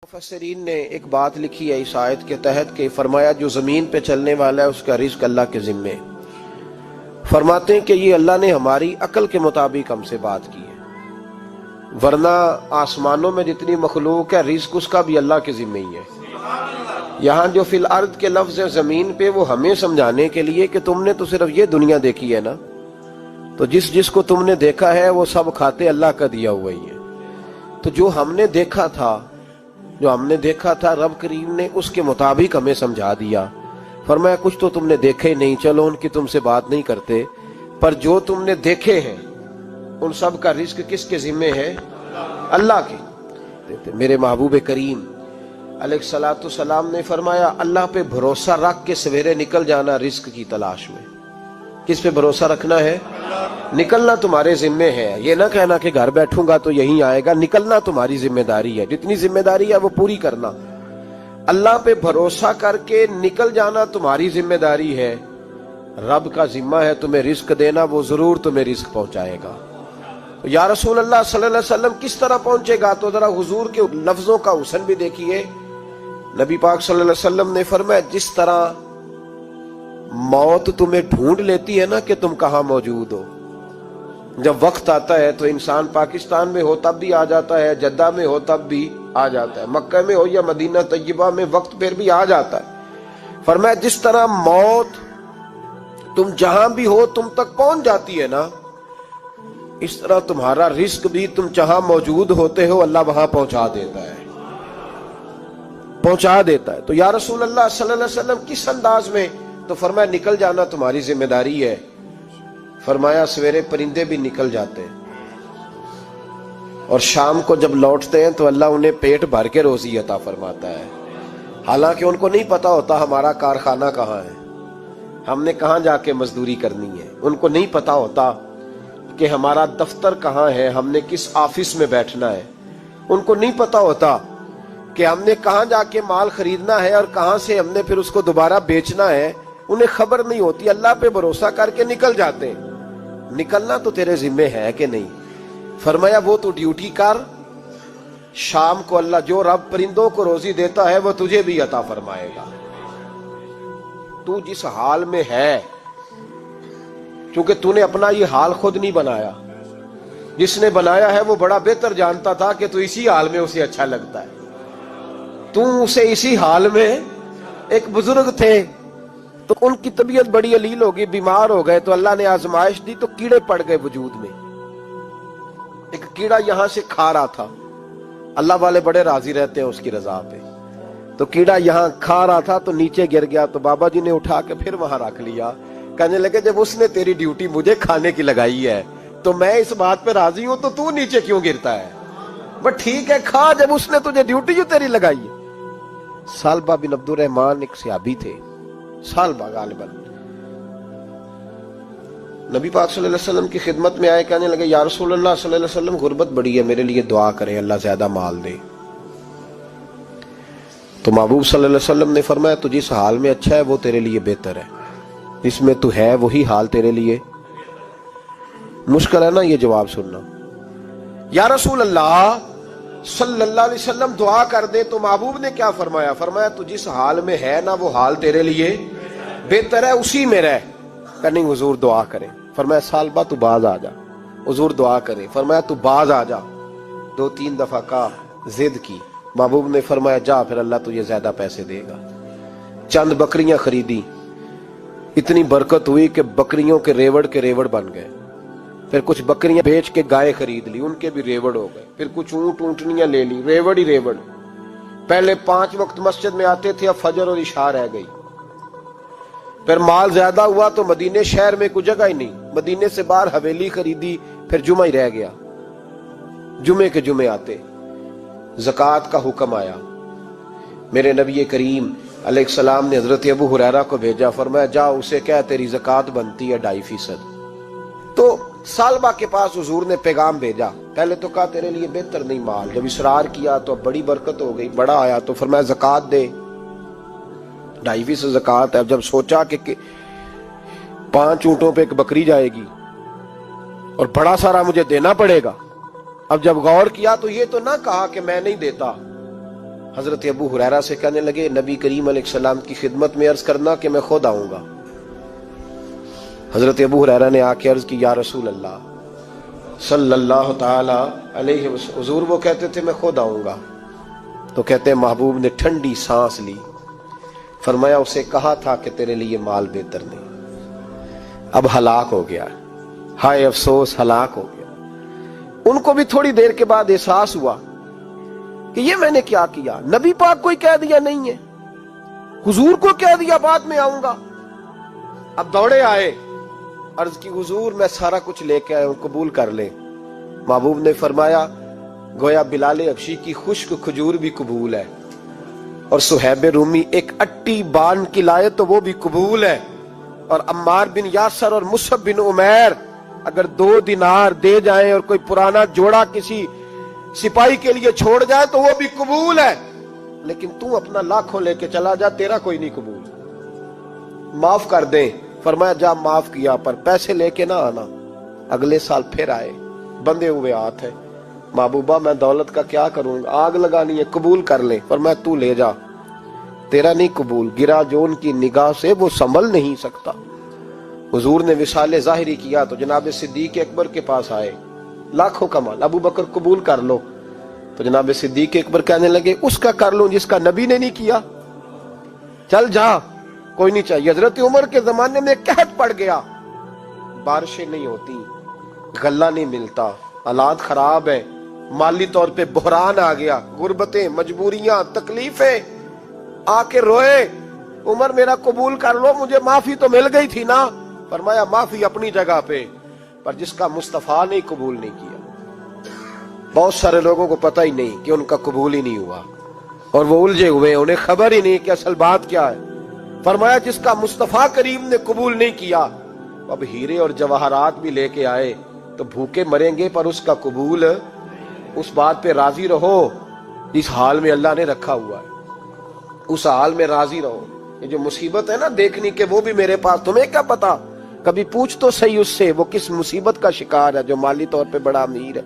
मुफस्सिरीन ने एक बात लिखी है इस आयत के तहत कि फरमाया जो जमीन पे चलने वाला है उसका रिज्क अल्लाह के जिम्मे। फरमाते हैं कि ये अल्लाह ने हमारी अकल के मुताबिक हमसे बात की है, वरना आसमानों में जितनी मखलूक है रिज्क उसका भी अल्लाह के जिम्मे ही है। यहाँ जो फिल अर्द के लफ्ज है जमीन पे, वो हमें समझाने के लिए कि तुमने तो सिर्फ ये दुनिया देखी है ना, तो जिसको तुमने देखा है वो सब खाते अल्लाह का दिया हुआ ही है। तो जो हमने देखा था रब करीम ने उसके मुताबिक हमें समझा दिया। फरमाया कुछ तो तुमने देखे ही नहीं, चलो उनकी तुमसे बात नहीं करते, पर जो तुमने देखे हैं उन सब का रिस्क किसके जिम्मे है? अल्लाह के। मेरे महबूब करीम अलैहिस्सलातु सलाम ने फरमाया अल्लाह पे भरोसा रख के सवेरे निकल जाना रिस्क की तलाश में। किस पे भरोसा रखना है? निकलना तुम्हारे जिम्मे है। ये ना कहना कि घर बैठूंगा तो यहीं आएगा, निकलना तुम्हारी जिम्मेदारी है। जितनी जिम्मेदारी है वो पूरी करना। अल्लाह पे भरोसा करके निकल जाना तुम्हारी जिम्मेदारी है। रब का जिम्मा है तुम्हें रिस्क देना, वो जरूर तुम्हें रिस्क पहुंचाएगा। या रसूल अल्लाह सल्लल्लाहु अलैहि वसल्लम किस तरह पहुंचेगा? तो जरा हुजूर के लफ्जों का हुस्न भी देखिए। नबी पाक सल्लल्लाहु अलैहि वसल्लम ने फरमाया जिस तरह मौत तुम्हें ढूंढ लेती है ना कि तुम कहां मौजूद हो, जब वक्त आता है तो इंसान पाकिस्तान में हो तब भी आ जाता है, जद्दा में हो तब भी आ जाता है, मक्का में हो या मदीना तैयबा में वक्त फिर भी आ जाता है। फरमाया जिस तरह मौत तुम जहां भी हो तुम तक पहुंच जाती है ना, इस तरह तुम्हारा रिस्क भी तुम जहां मौजूद होते हो अल्लाह वहां पहुंचा देता है। तो या रसूल अल्लाह सल्लल्लाहु अलैहि वसल्लम किस अंदाज में? तो फरमाया निकल जाना तुम्हारी जिम्मेदारी है। फरमाया सवेरे परिंदे भी निकल जाते हैं और शाम को जब लौटते हैं तो अल्लाह उन्हें पेट भर के रोजी अता फरमाता है। हालांकि उनको नहीं पता होता हमारा कारखाना कहाँ है, हमने कहाँ जाके मजदूरी करनी है। उनको नहीं पता होता कि हमारा दफ्तर कहाँ है, हमने किस ऑफिस में बैठना है। उनको नहीं पता होता कि हमने कहाँ जाके माल खरीदना है और कहाँ से हमने फिर उसको दोबारा बेचना है। उन्हें खबर नहीं होती। अल्लाह पे भरोसा करके निकल जाते हैं। निकलना तो तेरे जिम्मे है कि नहीं? फरमाया वो तो ड्यूटी कर, शाम को अल्लाह जो रब परिंदों को रोजी देता है वो तुझे भी अता फरमाएगा। तू जिस हाल में है, क्योंकि तूने अपना ये हाल खुद नहीं बनाया, जिसने बनाया है वो बड़ा बेहतर जानता था कि तू इसी हाल में उसे अच्छा लगता है। तू उसे इसी हाल में, एक बुजुर्ग थे तो उनकी तबीयत बड़ी अलील हो गई, बीमार हो गए, तो अल्लाह ने आजमाइश दी तो कीड़े पड़ गए वजूद में। एक कीड़ा यहां से खा रहा था, अल्लाह वाले बड़े राजी रहते हैं उसकी रजा पे। तो कीड़ा यहां खा रहा था तो नीचे गिर गया, तो बाबा जी ने उठा के फिर वहां रख लिया। कहने लगे जब उसने तेरी ड्यूटी मुझे खाने की लगाई है तो मैं इस बात पे राजी हूं, तो तू नीचे क्यों गिरता है? बट ठीक है खा, जब उसने तुझे ड्यूटी जो तेरी लगाई है। सालबा बिन अब्दुर रहमान एक सहाबी थे, सालबा गालिबन नबी पाक सल्लल्लाहु अलैहि वसल्लम की खिदमत में आए। कहने लगे या रसूल अल्लाह सल्लल्लाहु अलैहि वसल्लम गुर्बत बड़ी है, मेरे लिए दुआ करें अल्लाह ज्यादा माल दे। तो महबूब सल्लल्लाहु अलैहि वसल्लम ने फरमाया तो जिस हाल में अच्छा है वो तेरे लिए बेहतर है, जिसमें तू है वही हाल तेरे लिए। मुश्किल है ना ये जवाब सुनना। या रसूल अल्लाह सल्लल्लाहु अलैहि वसल्लम दुआ कर दे। तो महबूब ने क्या फरमाया? फरमाया तू जिस हाल में है ना वो हाल तेरे लिए बेहतर है, उसी में रह। नहीं हुजूर दुआ करें। फरमाया सालबा तू बाज आ जा। हुजूर दुआ करें। फरमाया तू बाज आ जा। 2-3 दफा का जिद की। महबूब ने फरमाया जा, फिर अल्लाह तुझे ज्यादा पैसे देगा। चंद बकरियां खरीदी, इतनी बरकत हुई कि बकरियों के रेवड़ बन गए। फिर कुछ बकरियां बेच के गाय खरीद ली, उनके भी रेवड़ हो गए। फिर कुछ ऊंटनियां ले ली, रेवड़ ही रेवड़। पहले 5 वक्त मस्जिद में आते थे, अब फजर और इशा रह गई। फिर माल ज्यादा हुआ तो मदीने शहर में कोई जगह ही नहीं, मदीने से बाहर हवेली खरीदी, फिर जुमा ही रह गया। जुमे के जुमे आते। ज़कात का हुक्म आया। मेरे नबी करीम अलैहिस्सलाम ने हजरत अबू हुरैरा को भेजा। फरमाया जा उसे कह तेरी ज़कात बनती है 2.5%। तो सालबा के पास हुजूर ने पैगाम भेजा। पहले तो कहा तेरे लिए बेहतर नहीं माल, जब इसरार किया तो बड़ी बरकत हो गई, बड़ा आया तो फरमाया ज़कात दे, 2.5% ज़कात है। अब जब सोचा कि 5 ऊंटों पे एक बकरी जाएगी और बड़ा सारा मुझे देना पड़ेगा, अब जब गौर किया तो ये तो ना कहा कि मैं नहीं देता, حضرت ابو ہریرہ سے کہنے لگے نبی کریم علیہ السلام کی خدمت میں عرض کرنا کہ میں خود آؤں گا۔ حضرت ابو ہریرہ نے آ کے عرض کی یا رسول اللہ صلی اللہ تعالی علیہ وسلم، حضور وہ کہتے تھے میں خود آؤں گا، تو کہتے ہیں محبوب نے ٹھنڈی سانس لی، فرمایا اسے کہا تھا کہ تیرے لیے مال بہتر نہیں، اب ہلاک ہو گیا، ہائے افسوس ہلاک ہو گیا۔ ان کو بھی تھوڑی دیر کے بعد احساس ہوا کہ یہ میں نے کیا کیا، نبی پاک کو ہی کہہ دیا نہیں ہے، حضور کو کہہ دیا بعد میں آؤں گا۔ اب دوڑے آئے، عرض کی حضور میں سارا کچھ لے کے آیا ہوں، قبول کر لیں۔ محبوب نے فرمایا گویا بلال حبشی کی خشک کھجور بھی قبول ہے، اور صہیب رومی ایک اٹی بان کی لائے تو وہ بھی قبول ہے، اور عمار بن یاسر اور مصعب بن عمیر اگر 2 دینار دے جائیں اور کوئی پرانا جوڑا کسی سپاہی کے لیے چھوڑ جائے تو وہ بھی قبول ہے، لیکن تو اپنا لاکھوں لے کے چلا جا، تیرا کوئی نہیں قبول، معاف کر دیں۔ فرمایا جا معاف کیا، پر پیسے لے کے نہ آنا۔ اگلے سال پھر آئے، بندے ہوئے ہاتھ ہے، محبوبہ میں دولت کا کیا کروں گا، آگ لگانی ہے، قبول کر لیں۔ فرمایا تو لے جا، تیرا نہیں قبول، گرا جو ان کی نگاہ سے وہ سنبھل نہیں سکتا۔ حضور نے وصال ظاہری کیا تو جناب صدیق اکبر کے پاس آئے، لاکھوں کا مال، ابو بکر قبول کر لو، تو جناب صدیق اکبر کہنے لگے اس کا کر لوں جس کا نبی نے نہیں کیا، چل جا کوئی نہیں چاہیے۔ حضرت عمر کے زمانے میں قحط پڑ گیا، بارشیں نہیں ہوتی، غلہ نہیں ملتا، حالات خراب ہیں، مالی طور پہ بحران آ گیا، غربتیں، مجبوریاں، تکلیفیں، آ کے روئے عمر میرا قبول کر لو، مجھے معافی تو مل گئی تھی نا۔ فرمایا معافی اپنی جگہ پہ، پر جس کا مصطفیٰ نے قبول نہیں کیا۔ بہت سارے لوگوں کو پتہ ہی نہیں کہ ان کا قبول ہی نہیں ہوا، اور وہ الجھے ہوئے، انہیں خبر ہی نہیں کہ اصل بات کیا ہے۔ فرمایا جس کا مصطفیٰ کریم نے قبول نہیں کیا، اب ہیرے اور جواہرات بھی لے کے آئے تو بھوکے مریں گے، پر اس کا قبول، اس بات پہ راضی رہو جس حال میں اللہ نے رکھا ہوا ہے، اس حال میں راضی رہو۔ یہ جو مصیبت ہے نا دیکھنی کہ وہ بھی میرے پاس، تمہیں کیا پتا، کبھی پوچھ تو صحیح اس سے وہ کس مصیبت کا شکار ہے جو مالی طور پہ بڑا امیر ہے۔